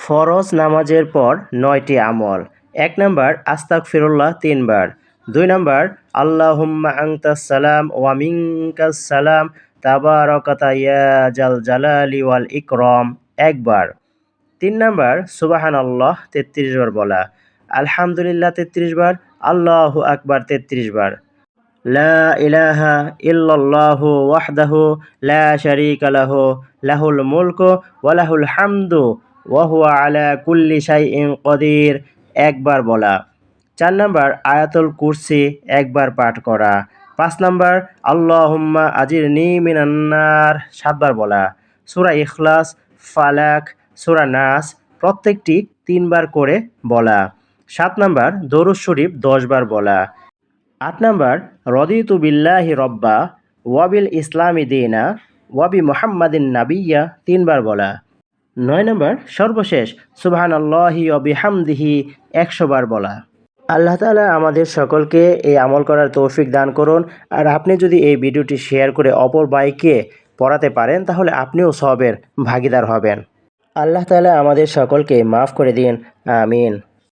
ফরজ নামাজের পর ৯টি আমল। ১ নাম্বার আস্তাগফিরুল্লাহ ৩ বার। ২ নাম্বার আল্লাহুম্মা আনতাস সালাম ওয়া মিনকাস সালাম তাবারাকাতা ইয়া জাল জালালি ওয়াল ইকরাম ১ বার। ৩ নাম্বার সুবহানাল্লাহ ৩৩ বার বলা, আলহামদুলিল্লাহ ৩৩ বার, আল্লাহু আকবার ৩৩ বার। লা ইলাহা ইল্লাল্লাহু ওয়াহদাহু লা শারীকা লাহু লাহুল মুলকু ওয়া লাহুল হামদু ওয়া হুয়া আলা কুল্লি শাইইন কদির ১ বার বলা। ৪ নাম্বার আয়াতুল কুরসি ১ বার পাঠ করা। ৫ নাম্বার আল্লাহুম্মা আজিরনি মিনান নার ৭ বার বলা। সূরা ইখলাস, ফালাক, সূরা নাস প্রত্যেকটি ৩ বার করে বলা। ৭ নাম্বার দরুদ শরীফ ১০ বার বলা। ৮ নাম্বার রদিতু বিল্লাহি রব্বা ওয়া বিল ইসলামি দীনা ওয়া বি মুহাম্মাদিন নাবিয়্যা ৩ বার বলা। ৯ নাম্বার সর্বশেষ সুবহানাল্লাহি ওয়া বিহামদিহি ১০০ বার বলা। আল্লাহ তাআলা আমাদের সকলকে এই আমল করার তৌফিক দান করুন। আর আপনি যদি এই ভিডিওটি শেয়ার করে অপর ভাইকে পড়াতে পারেন তাহলে আপনিও সওয়াবের ভাগীদার হবেন। আল্লাহ তাআলা আমাদের সকলকে মাফ করে দিন। আমিন।